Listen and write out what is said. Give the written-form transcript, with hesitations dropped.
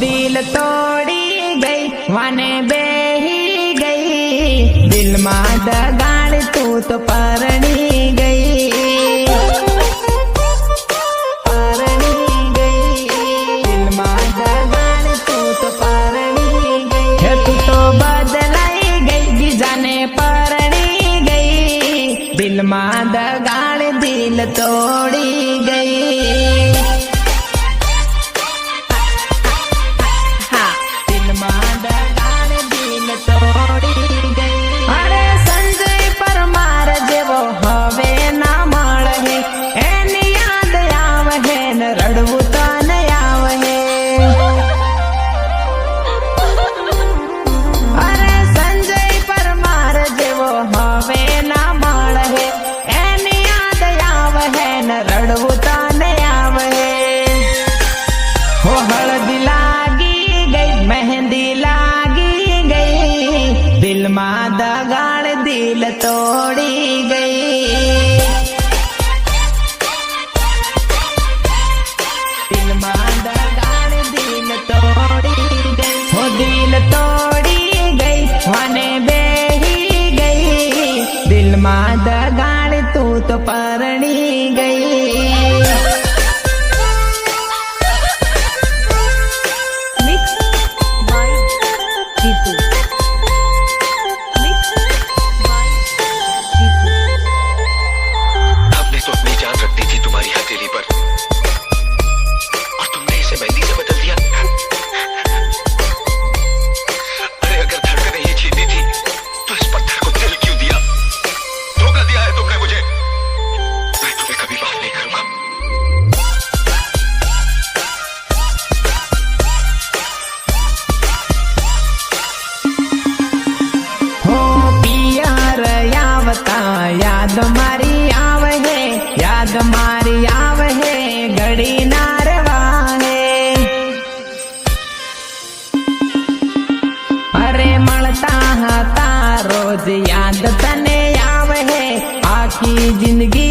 दिल तोड़ी गई वाने बेही गई दिल में दगाड़ तू तो परणी गई दिल में दगाड़ तू तो परणी गई तू तो बदलाई गई बीजाने परणी गई दिल में दगाड़ दिल तोड़ी गई दिल में दगाड़ दिल तोड़ी गई दिल में दगाड़ दिल तोड़ी गई हो दिल तोड़ी गई वाने बेही गई दिल में दगाड़ तू तो परणी गई याद मारी आव है याद मारी आव है घड़ी नारवा है अरे मलता हता रोज याद तने आव है आखी जिंदगी